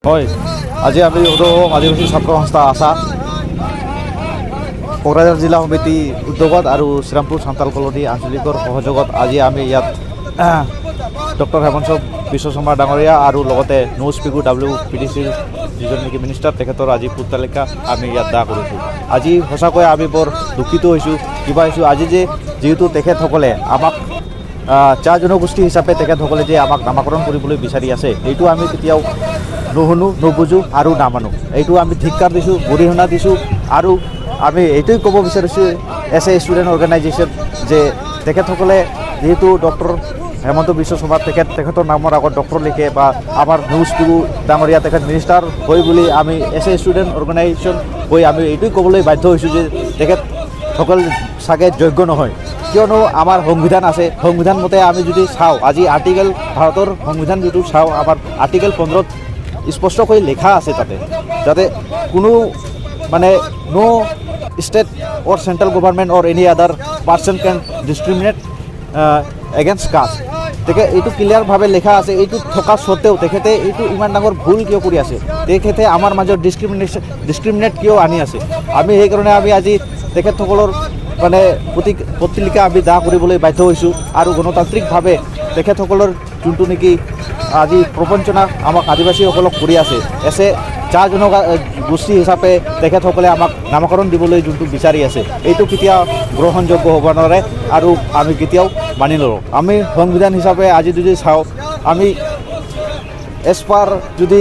হয়, আজি আমি উদম আদিবাসী ছাত্ৰ সংস্থা আশা কোকৰাঝাৰ জিলা সমিতি উদ্যোগত আৰু শ্ৰীৰামপুৰ সান্তাল কলনী আঞ্চলিকৰ সহযোগত আজি আমি ইয়াত ডক্টৰ হেমন্ত বিশ্ব শৰ্মা ডাঙৰীয়া আৰু লগতে নৌ স্পীকাৰ WPDCৰ যিজন নেকি মিনিষ্টাৰ তেখেতৰ আজি ফুড তালিকা আমি ইয়াত দাহ কৰিছোঁ। আজি সঁচাকৈ আমি বৰ দুখিত হৈছোঁ, কিবা হৈছোঁ আজি যে যিহেতু তেখেতসকলে আমাক চাহ জনগোষ্ঠী হিচাপে তেখেতসকলে যে আমাক নামাকৰণ কৰিবলৈ বিচাৰি আছে, এইটো আমি কেতিয়াও নুশুনো, নুবুজোঁ আৰু নামানো। এইটো আমি ধিক্কাৰ দিছোঁ, গৰিহণা দিছোঁ আৰু আমি এইটোৱে ক'ব বিচাৰিছোঁ এছ এ ষ্টুডেণ্ট অৰ্গেনাইজেশ্যন যে তেখেতসকলে যিহেতু ডক্টৰ হেমন্ত বিশ্ব শৰ্মা তেখেতৰ নামৰ আগত ডক্টৰ লিখে বা আমাৰ নিউজ পিগু ডাঙৰীয়া তেখেত মিনিষ্টাৰ হৈ বুলি আমি এছ এ ষ্টুডেণ্ট অৰ্গেনাইজেশ্যন হৈ আমি এইটোৱে ক'বলৈ বাধ্য হৈছোঁ যে তেখেতসকল চাগে যোগ্য নহয়, কিয়নো আমাৰ সংবিধান আছে। সংবিধান মতে আমি যদি চাওঁ, আজি আৰ্টিকেল ভাৰতৰ সংবিধান যিটো চাওঁ, আমাৰ আৰ্টিকেল 15ত স্পষ্টকৈ লিখা আছে তাতে যাতে কোনো মানে নো ষ্টেট অৰ চেণ্ট্ৰেল গভৰ্ণমেণ্ট অৰ এনি আদাৰ পাৰ্চন কেন ডিছক্ৰিমিনেট এগেইনষ্ট কাষ্ট। তেখেতে এইটো ক্লিয়াৰভাৱে লিখা আছে। এইটো থকা স্বত্তেও তেখেতে এইটো ইমান ডাঙৰ ভুল কিয় কৰি আছে, তেখেতে আমাৰ মাজত ডিছক্ৰিমিনেট কিয় আনি আছে। আমি সেইকাৰণে আমি আজি তেখেতসকলৰ মানে পত্ৰিকা আমি দাহ কৰিবলৈ বাধ্য হৈছোঁ আৰু গণতান্ত্ৰিকভাৱে তেখেতসকলৰ যোনটো নেকি আজি প্ৰবঞ্চনা আমাক আদিবাসীসকলক কৰি আছে, চাহ জনগোষ্ঠী হিচাপে তেখেতসকলে আমাক নামকৰণ দিবলৈ যোনটো বিচাৰি আছে, এইটো কেতিয়াও গ্ৰহণযোগ্য হ'ব নোৱাৰে আৰু আমি কেতিয়াও মানি নলওঁ। আমি সংবিধান হিচাপে আজি যদি চাওঁ, আমি এজ পাৰ যদি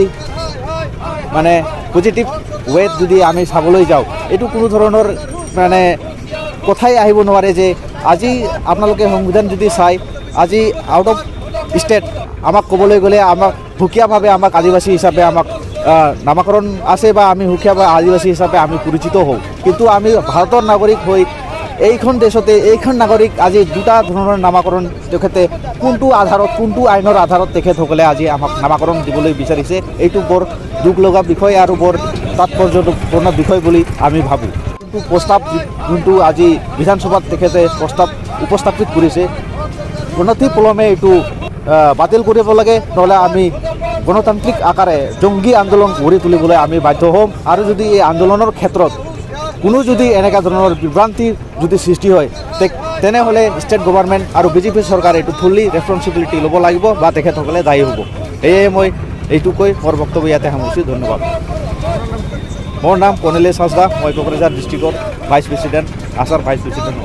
মানে পজিটিভ ৱেত যদি আমি চাবলৈ যাওঁ, এইটো কোনো ধৰণৰ মানে কথাই আহিব নোৱাৰে যে আজি আপোনালোকে সংবিধান যদি চাই, আজি আউট অফ ষ্টেট আমাক ক'বলৈ গ'লে আমাক সুকীয়াভাৱে আমাক আদিবাসী হিচাপে আমাক নামাকৰণ আছে বা আমি সুকীয়াভাৱে আদিবাসী হিচাপে আমি পৰিচিত হওঁ, কিন্তু আমি ভাৰতৰ নাগৰিক হৈ এইখন দেশতে এইখন নাগৰিক আজি দুটা ধৰণৰ নামাকৰণ তেখেতে কোনটো আধাৰত, কোনটো আইনৰ আধাৰত তেখেতসকলে আজি আমাক নামাকৰণ দিবলৈ বিচাৰিছে, এইটো বৰ দুখ লগা বিষয় আৰু বৰ তাৎপৰ্যপূৰ্ণ বিষয় বুলি আমি ভাবোঁ। কিন্তু প্ৰস্তাৱ যোনটো আজি বিধানসভাত তেখেতে প্ৰস্তাৱ উপস্থাপিত কৰিছে, অনতি পলমে এইটো বাতিল কৰিব লাগে, নহ'লে আমি গণতান্ত্ৰিক আকাৰে জংগী আন্দোলন গঢ়ি তুলিবলৈ আমি বাধ্য হ'ম। আৰু যদি এই আন্দোলনৰ ক্ষেত্ৰত কোনো যদি এনেকুৱা ধৰণৰ বিভ্ৰান্তিৰ যদি সৃষ্টি হয়, তেনেহ'লে ষ্টেট গভৰ্ণমেণ্ট আৰু BJP চৰকাৰে এইটো ফুল্লি ৰেছপনচিবিলিটি ল'ব লাগিব বা তেখেতসকলে দায়ী হ'ব। সেয়ে মই এইটো কৈ মোৰ বক্তব্য ইয়াতে সামৰিছোঁ। ধন্যবাদ। মোৰ নাম কৰ্ণেলিয়াছ হাঁসদা, মই কোকৰাঝাৰ ডিষ্ট্ৰিক্টৰ ভাইচ প্ৰেচিডেণ্ট, আছাৰ ভাইচ প্ৰেচিডেণ্ট।